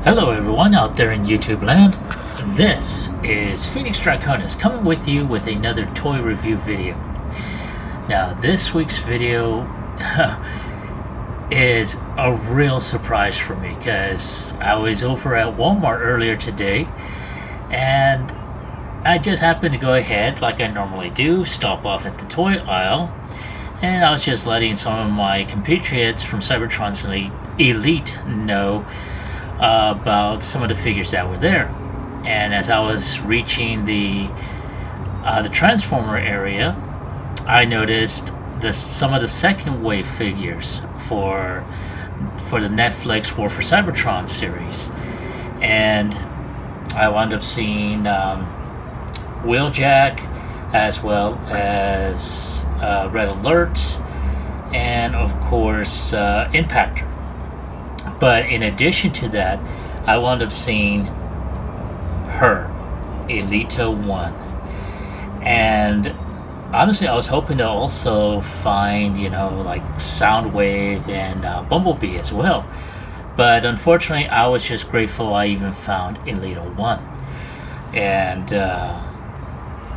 Hello everyone out there in YouTube land. This is Phoenix Draconis coming with you with another toy review video. Now this week's video is a real surprise for me because I was over at Walmart earlier today and I just happened to go ahead like I normally do, stop off at the toy aisle, and I was just letting some of my compatriots from Cybertron's Elite know about some of the figures that were there. And as I was reaching the Transformer area, I noticed some of the second wave figures for the Netflix War for Cybertron series, and I wound up seeing Wheeljack as well as Red Alert and of course Impactor. But in addition to that, I wound up seeing her, Elita-1. And honestly, I was hoping to also find, like Soundwave and Bumblebee as well. But unfortunately, I was just grateful I even found Elita-1. And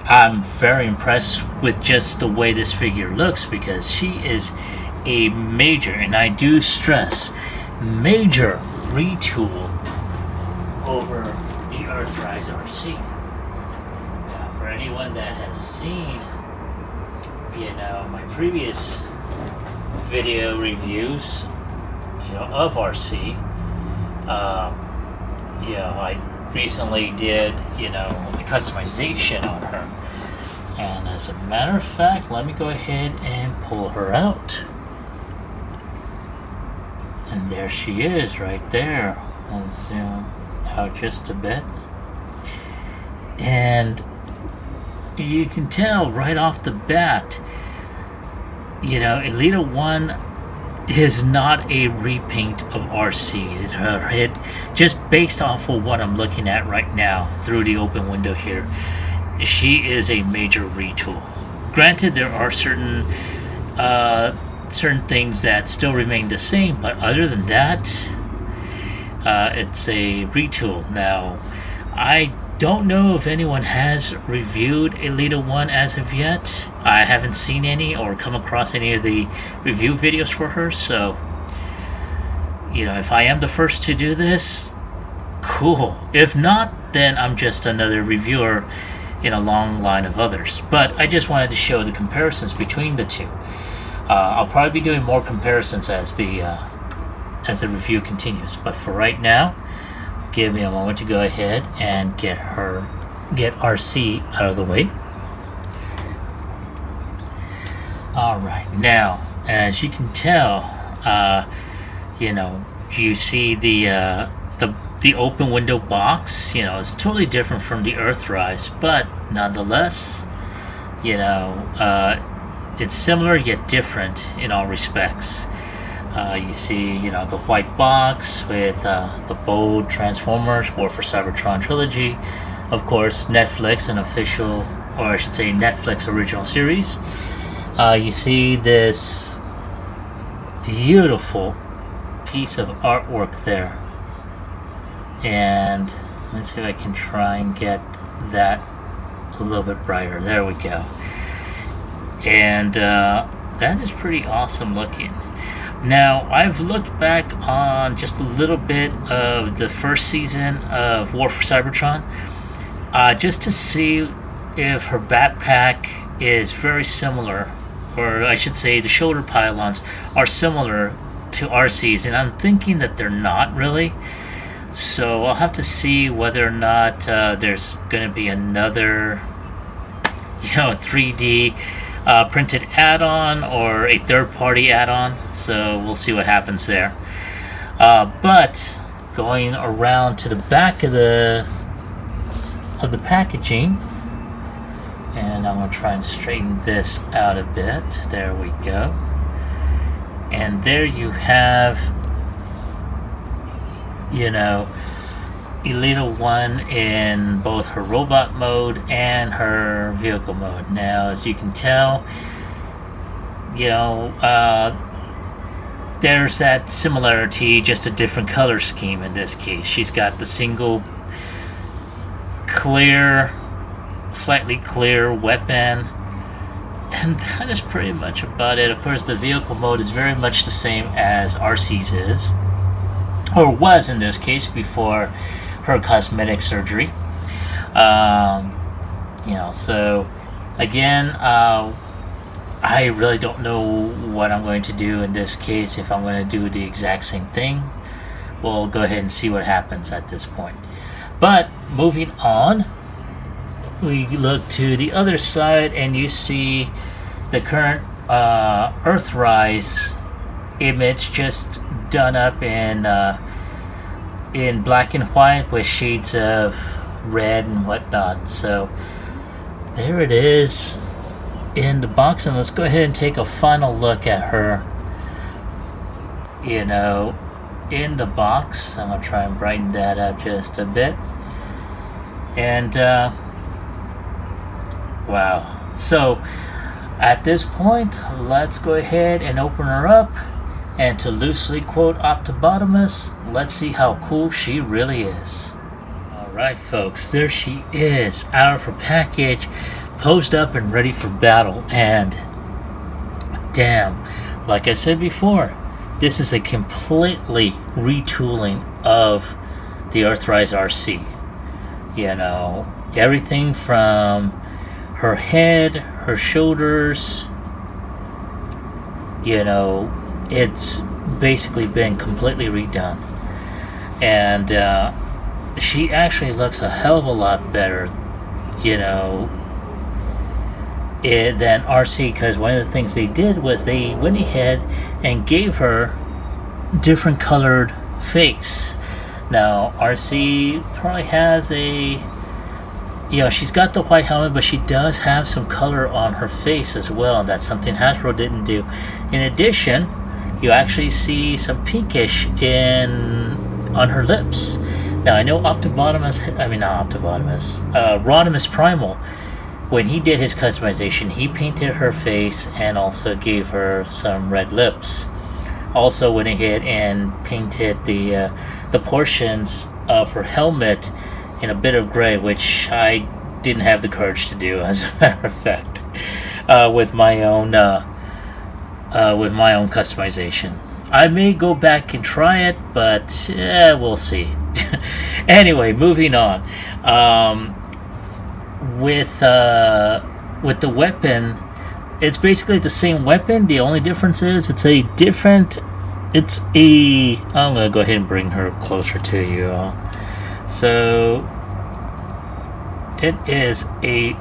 I'm very impressed with just the way this figure looks, because she is a major, and I do stress, major retool over the Earthrise RC. Now, for anyone that has seen, my previous video reviews, of RC, I recently did, a customization on her. And as a matter of fact, let me go ahead and pull her out. And there she is right there. I'll zoom out just a bit. And you can tell right off the bat, Elita-1 is not a repaint of RC. It's her head, just based off of what I'm looking at right now through the open window here. She is a major retool. Granted, there are certain things that still remain the same, but other than that, it's a retool. Now, I don't know if anyone has reviewed Elita-1 as of yet. I haven't seen any or come across any of the review videos for her, so if I am the first to do this, cool. If not, then I'm just another reviewer in a long line of others. But I just wanted to show the comparisons between the two. I'll probably be doing more comparisons as the review continues. But for right now, give me a moment to go ahead and get RC out of the way. Alright, now, as you can tell, you see the open window box, it's totally different from the Earthrise, but nonetheless, it's similar yet different in all respects. You see, the white box with the bold Transformers War for Cybertron trilogy. Of course, Netflix, an official, or I should say Netflix original series. You see this beautiful piece of artwork there. And let's see if I can try and get that a little bit brighter. There we go. And that is pretty awesome looking. Now, I've looked back on just a little bit of the first season of War for Cybertron, just to see if her backpack is very similar, or I should say the shoulder pylons are similar to RC's, and I'm thinking that they're not really. So I'll have to see whether or not there's going to be another 3D printed add-on or a third-party add-on, so we'll see what happens there. But going around to the back of the packaging, and I'm going to try and straighten this out a bit. There we go. And there you have, Elita-1 in both her robot mode and her vehicle mode. Now, as you can tell, there's that similarity, just a different color scheme in this case. She's got the single clear, slightly clear weapon, and that is pretty much about it. Of course, the vehicle mode is very much the same as RC's is, or was in this case, before her cosmetic surgery. So again, I really don't know what I'm going to do in this case, if I'm going to do the exact same thing. We'll go ahead and see what happens at this point. But moving on, we look to the other side and you see the current Earthrise image just done up in black and white with shades of red and whatnot. So there it is in the box, and let's go ahead and take a final look at her, in the box. I'm gonna try and brighten that up just a bit. And wow. So at this point, let's go ahead and open her up, and to loosely quote Octobotimus, let's see how cool she really is. Alright folks, there she is, out of her package, posed up and ready for battle. And damn, like I said before, this is a completely retooling of the Earthrise RC. Everything from her head, her shoulders, it's basically been completely redone. And she actually looks a hell of a lot better, than RC, because one of the things they did was they went ahead and gave her different colored face. Now RC probably has she's got the white helmet, but she does have some color on her face as well. That's something Hasbro didn't do. In addition, you actually see some pinkish on her lips. Now I know Rodimus Primal, when he did his customization, he painted her face and also gave her some red lips. Also went ahead and painted the portions of her helmet in a bit of gray, which I didn't have the courage to do, as a matter of fact, with my own customization. I may go back and try it, but we'll see. Anyway, moving on. With the weapon, it's basically the same weapon. The only difference is I'm gonna go ahead and bring her closer to you all. So it is a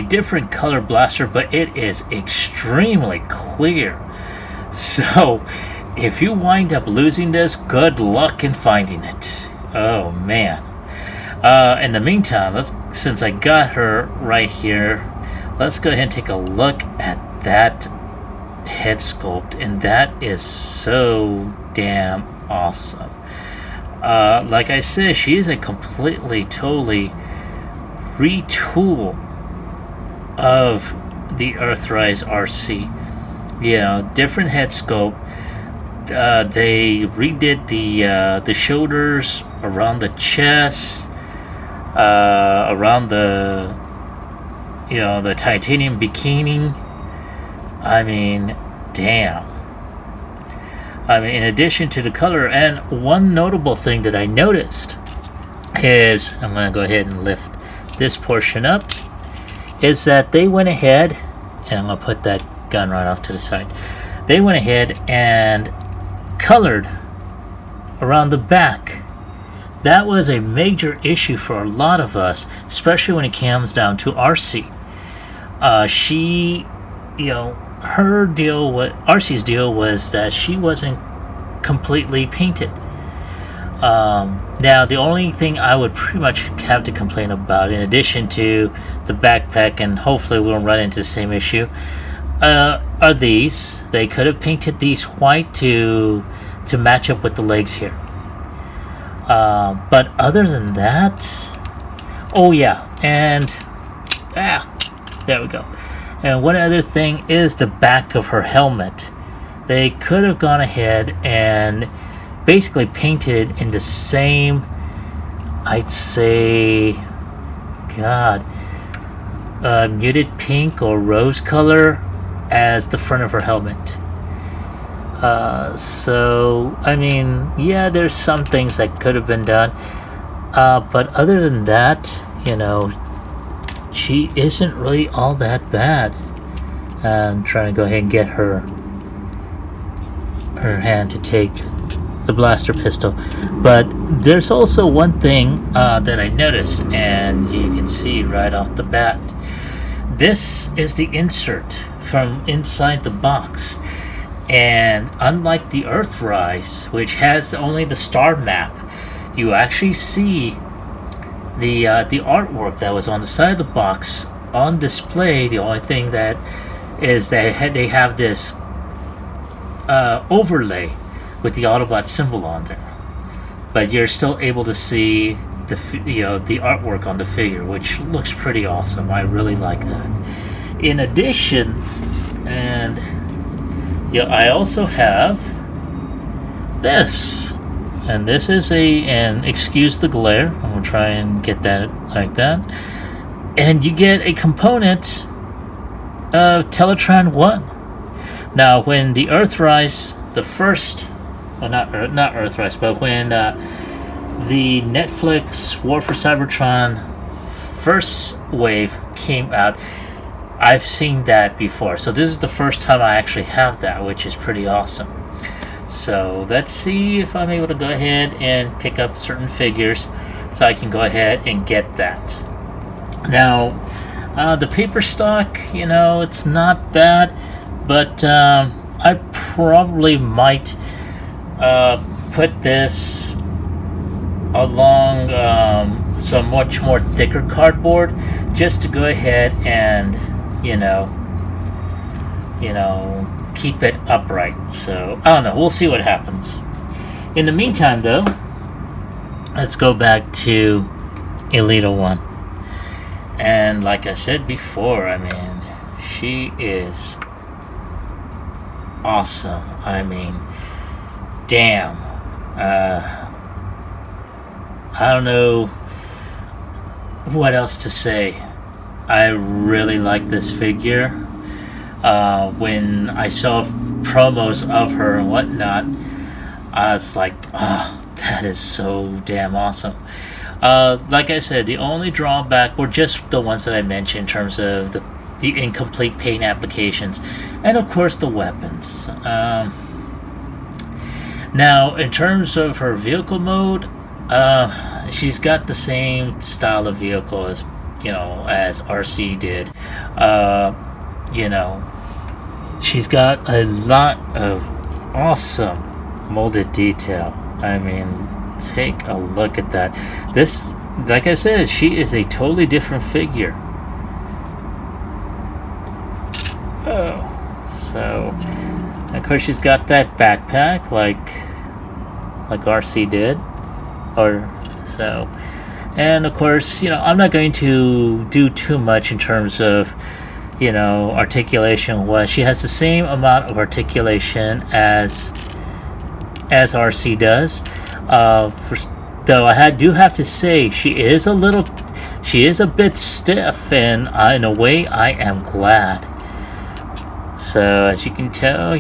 different color blaster, but it is extremely clear. So if you wind up losing this, good luck in finding it. Oh man. In the meantime, since I got her right here, let's go ahead and take a look at that head sculpt, and that is so damn awesome. Like I said, she is a totally retool of the Earthrise RC. Different head sculpt. They redid the shoulders, around the chest, around the titanium bikini. I mean, damn. In addition to the color, and one notable thing that I noticed is, I'm going to go ahead and lift this portion up, is that they went ahead, and I'm going to put that gun right off to the side. They went ahead and colored around the back. That was a major issue for a lot of us, especially when it comes down to RC. RC's deal was that she wasn't completely painted. Now, the only thing I would pretty much have to complain about, in addition to the backpack, and hopefully we won't run into the same issue, are these. They could have painted these white to match up with the legs here. But other than that, oh yeah, and there we go. And one other thing is the back of her helmet. they could have gone ahead and basically painted it in the same, I'd say, God, muted pink or rose color as the front of her helmet. So, I mean, yeah, there's some things that could have been done. But other than that, you know, she isn't really all that bad. I'm trying to go ahead and get her hand to take the blaster pistol. But there's also one thing that I noticed, and you can see right off the bat. This is the insert from inside the box. And unlike the Earthrise, which has only the star map, you actually see the artwork that was on the side of the box on display. The only thing that is that they have this overlay with the Autobot symbol on there, but you're still able to see the artwork on the figure, which looks pretty awesome. I really like that. In addition, and I also have this. And this is and excuse the glare, I'm going to try and get that like that. And you get a component of Teletran 1. Now, when the Earthrise, the first, well, not Earthrise, but when the Netflix War for Cybertron first wave came out, I've seen that before. So this is the first time I actually have that, which is pretty awesome. So let's see if I'm able to go ahead and pick up certain figures so I can go ahead and get that. Now, the paper stock, it's not bad, but I probably might put this along some much more thicker cardboard just to go ahead and, keep it upright. So I don't know, we'll see what happens. In the meantime though, let's go back to Elita-1. And like I said before, I mean, she is awesome. I mean, damn. I don't know what else to say. I really like this figure. When I saw promos of her and whatnot, I was like, oh, that is so damn awesome. Like I said, the only drawback were just the ones that I mentioned in terms of the incomplete paint applications, and of course the weapons. Now, in terms of her vehicle mode, she's got the same style of vehicle as RC did. She's got a lot of awesome molded detail. I mean, take a look at that. This, like I said, she is a totally different figure. Oh, so of course she's got that backpack like RC did, or so. And of course, I'm not going to do too much in terms of articulation. Was she has the same amount of articulation as RC does. Though I do have to say she is a bit stiff, and in a way I am glad. So as you can tell,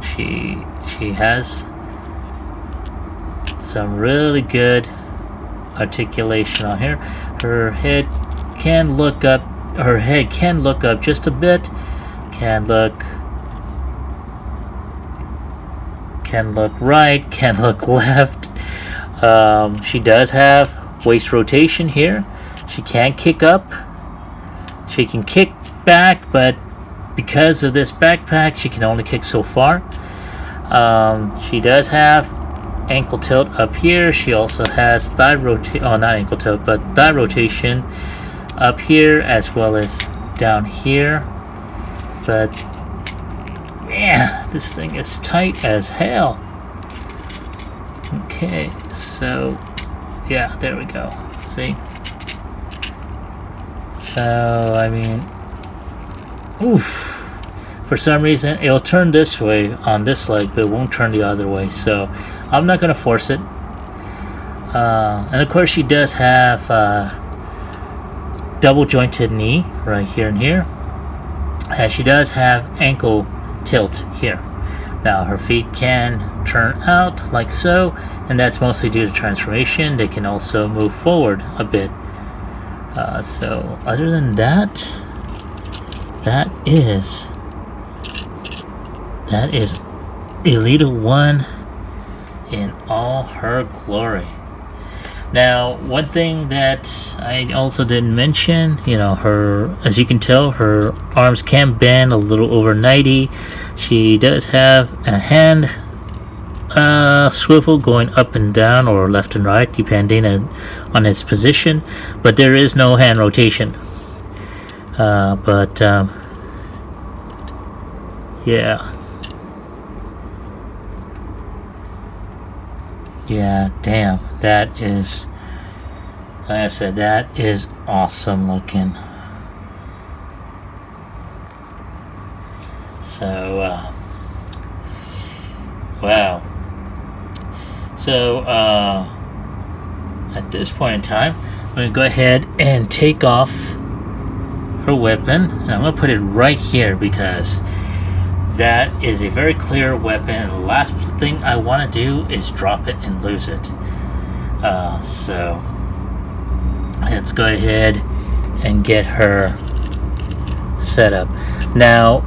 she has some really good articulation on here. Her head can look up just a bit, can look right, can look left. She does have waist rotation here. She can kick up, she can kick back, but because of this backpack she can only kick so far. She does have ankle tilt up here. She also has thigh rotation, not ankle tilt, but thigh rotation up here as well as down here. But man, this thing is tight as hell. Okay, so yeah, there we go. See? So I mean, oof. for some reason it'll turn this way on this leg, but it won't turn the other way. So I'm not gonna force it. And of course, she does have double jointed knee right here and here, and she does have ankle tilt here. Now her feet can turn out like so, and that's mostly due to transformation. They can also move forward a bit. So other than that, that is Elita-1 in all her glory. Now, one thing that I also didn't mention, her, as you can tell, her arms can bend a little over 90. She does have a hand swivel going up and down or left and right, depending on its position, but there is no hand rotation. Yeah, damn, that is, like I said, that is awesome looking. So, wow. So, at this point in time, I'm going to go ahead and take off her weapon, and I'm going to put it right here because that is a very clear weapon, and the last thing I want to do is drop it and lose it. So let's go ahead and get her set up. Now,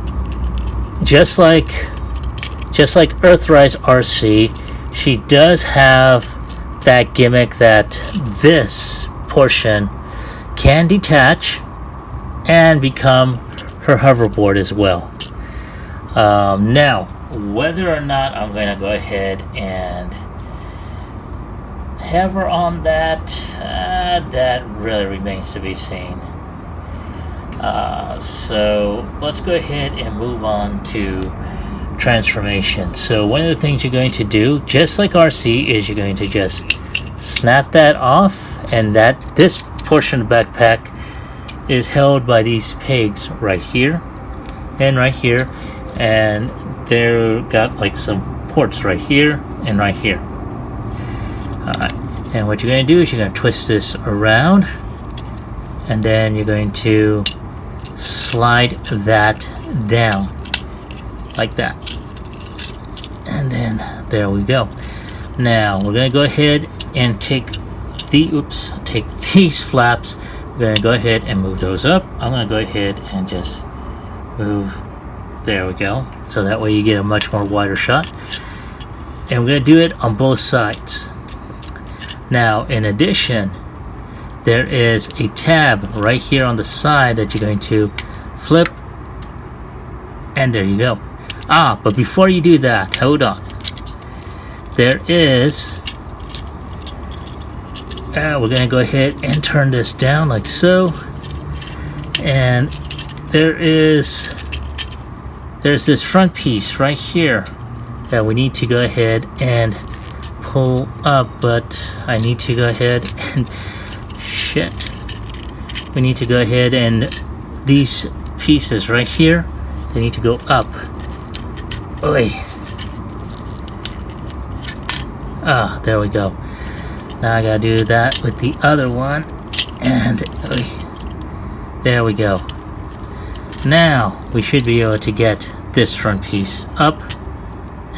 just like Earthrise RC, she does have that gimmick that this portion can detach and become her hoverboard as well. Now, whether or not I'm going to go ahead and have her on that, that really remains to be seen. So let's go ahead and move on to transformation. So one of the things you're going to do, just like RC, is you're going to just snap that off, and this portion of the backpack is held by these pegs right here and right here. And they're got like some ports right here and right here. Alright, and what you're going to do is you're going to twist this around, and then you're going to slide that down like that, and then there we go. Now we're going to go ahead and take these flaps. We're going to go ahead and move those up. I'm going to go ahead and just move. There we go. So that way you get a much more wider shot. And we're going to do it on both sides. Now, in addition, there is a tab right here on the side that you're going to flip. And there you go. But before you do that, hold on. There is... we're going to go ahead and turn this down like so. And there's this front piece right here that we need to go ahead and pull up, but I need to go ahead and we need to go ahead and these pieces right here, they need to go up. Oi. There we go. Now I gotta do that with the other one, and there we go. Now we should be able to get this front piece up,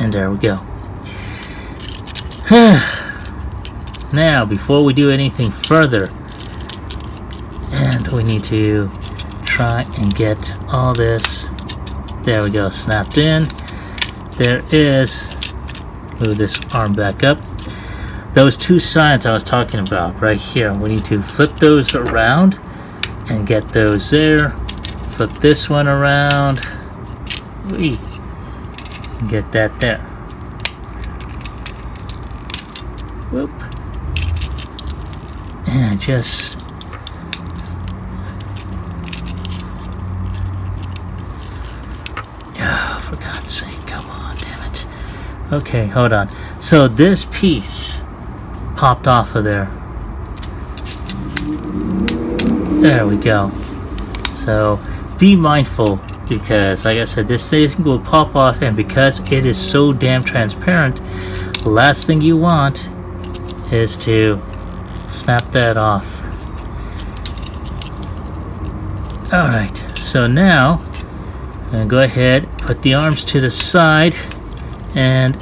and there we go. Now, before we do anything further, and we need to try and get all this, there we go, snapped in. There is, move this arm back up. Those two sides I was talking about right here, we need to flip those around and get those there. Flip this one around. Get that there. Whoop. And just for God's sake, come on, damn it. Okay, hold on. So this piece popped off of there. There we go. So be mindful because, like I said, this thing will pop off, and because it is so damn transparent, the last thing you want is to snap that off. Alright, so now I'm going to go ahead, put the arms to the side, and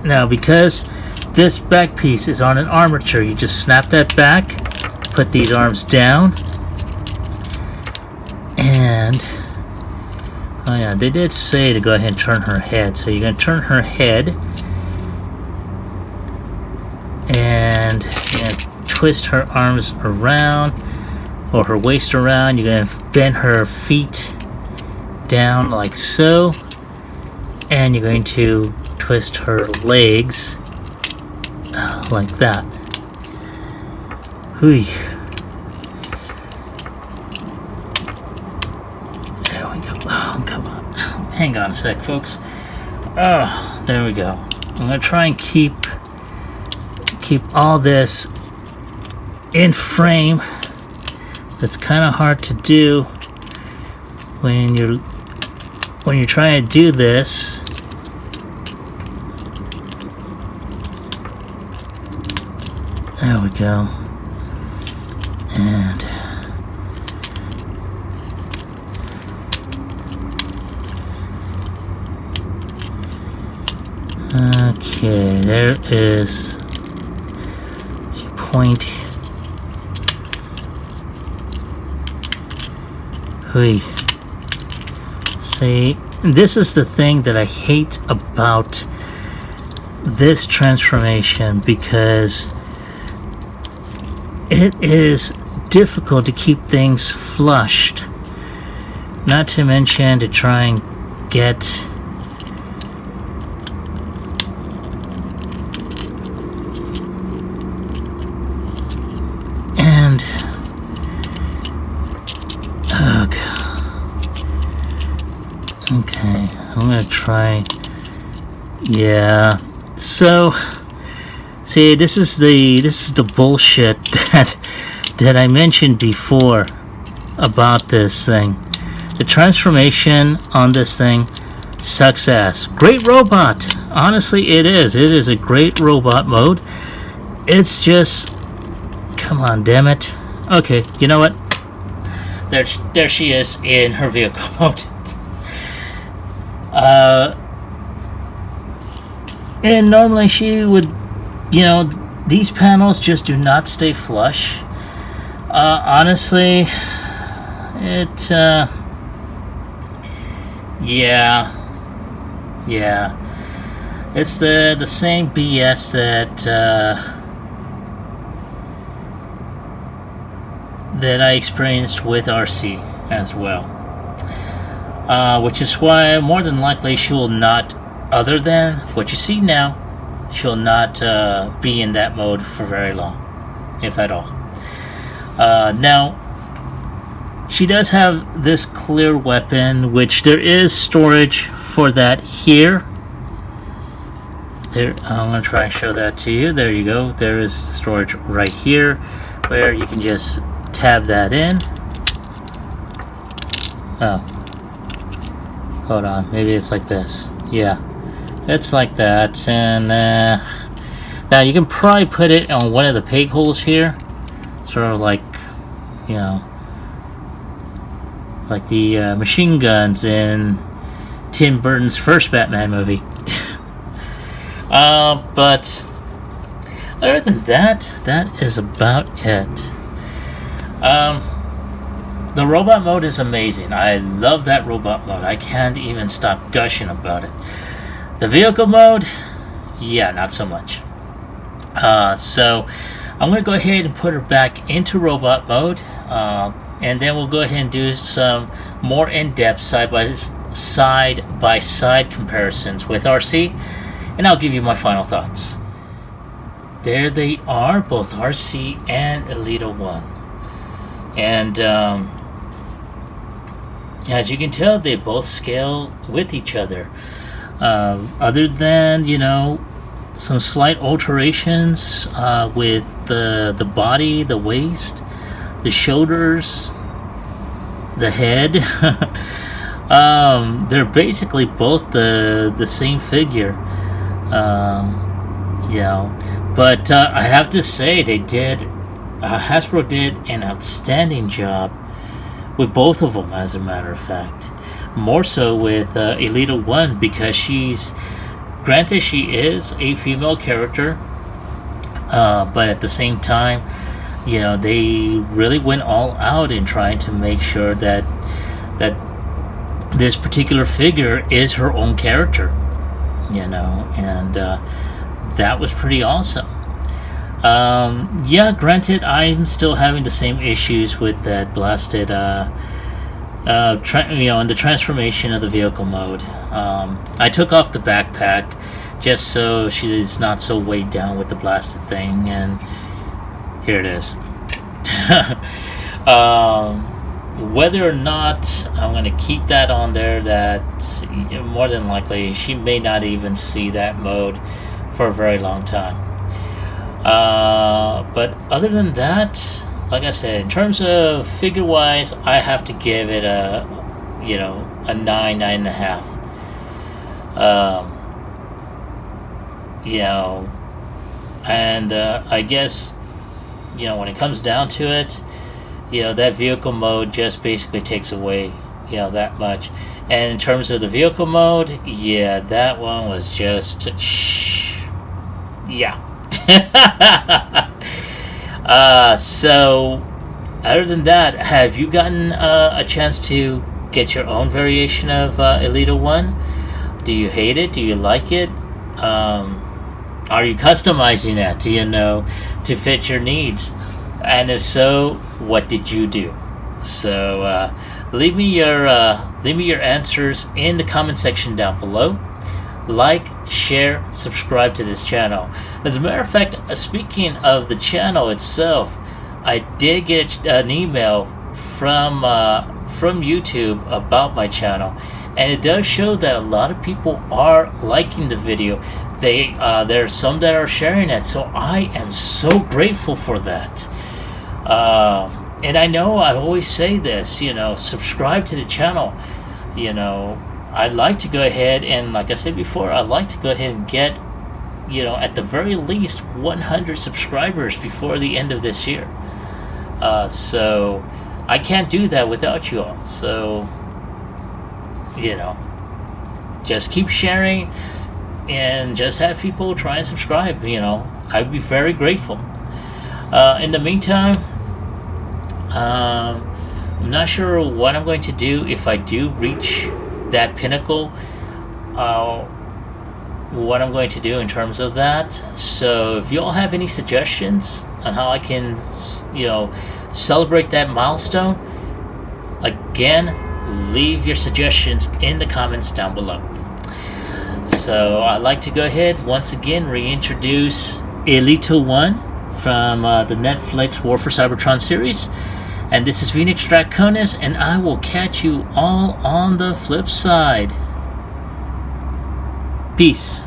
now because this back piece is on an armature, you just snap that back, put these arms down, and oh yeah, they did say to go ahead and turn her head, so you're going to turn her head, and you're going to twist her arms around, or her waist around. You're going to bend her feet down like so, and you're going to twist her legs like that. Hui. There we go. Oh, come on. Hang on a sec, folks. Oh, there we go. I'm going to try and keep all this in frame. It's kind of hard to do when you're trying to do this. There we go. And okay, there is a point. Hui. See, this is the thing that I hate about this transformation, because it is difficult to keep things flushed, not to mention to try and get and okay, I'm gonna try. Yeah, so see, this is the bullshit that I mentioned before about this thing. The transformation on this thing sucks ass. Great robot, honestly, it is a great robot mode. It's just, come on, damn it. Okay, you know what, there she is in her vehicle mode. And normally she would, you know, these panels just do not stay flush. Honestly, it, yeah, it's the same BS that I experienced with RC as well. Which is why more than likely she will not, other than what you see now, she'll not be in that mode for very long, if at all. Now, she does have this clear weapon, which there is storage for that here. There, I'm going to try and show that to you. There you go. There is storage right here, where you can just tab that in. Oh. Hold on, maybe it's like this. Yeah, it's like that. And now you can probably put it on one of the peg holes here, sort of like, you know, like the machine guns in Tim Burton's first Batman movie. But other than that, that is about it. The robot mode is amazing. I love that robot mode. I can't even stop gushing about it. The vehicle mode, yeah, not so much. So I'm going to go ahead and put her back into robot mode, and then we'll go ahead and do some more in-depth side-by-side comparisons with RC, and I'll give you my final thoughts. There they are, both RC and Elita-1. And as you can tell, they both scale with each other. Other than, you know, some slight alterations with the body, the waist, the shoulders, the head. They're basically both the same figure. You know, but I have to say they did. Hasbro did an outstanding job with both of them. As a matter of fact, more so with Elita-1 because she's granted she is a female character, but at the same time, you know, they really went all out in trying to make sure that this particular figure is her own character, you know, and that was pretty awesome. Yeah, granted, I'm still having the same issues with that blasted, you know, in the transformation of the vehicle mode. I took off the backpack just so she's not so weighed down with the blasted thing, and here it is. Whether or not I'm going to keep that on there, that more than likely she may not even see that mode for a very long time. But other than that, like I said, in terms of figure wise, I have to give it a, you know, a 9.5. You know, and I guess, you know, when it comes down to it, you know, that vehicle mode just basically takes away, you know, that much. And in terms of the vehicle mode, yeah, that one was just, yeah. So, other than that, have you gotten a chance to get your own variation of Elita-1? Do you hate it? Do you like it? Are you customizing it, you know, to fit your needs? And if so, what did you do? So leave me your answers in the comment section down below. Like, share, subscribe to this channel. As a matter of fact, speaking of the channel itself, I did get an email from YouTube about my channel, and it does show that a lot of people are liking the video. There's some that are sharing it, so I am so grateful for that. And I know I always say this, you know, subscribe to the channel. You know, I'd like to go ahead and, like I said before, I'd like to go ahead and get, you know, at the very least 100 subscribers before the end of this year. So I can't do that without you all. So, you know, just keep sharing and just have people try and subscribe. You know, I'd be very grateful. In the meantime, I'm not sure what I'm going to do if I do reach that pinnacle. What I'm going to do in terms of that. So if you all have any suggestions on how I can, you know, celebrate that milestone, again, leave your suggestions in the comments down below. So I'd like to go ahead once again reintroduce Elita-1 from the Netflix War for Cybertron series. And this is Phoenix Draconis, and I will catch you all on the flip side. Peace.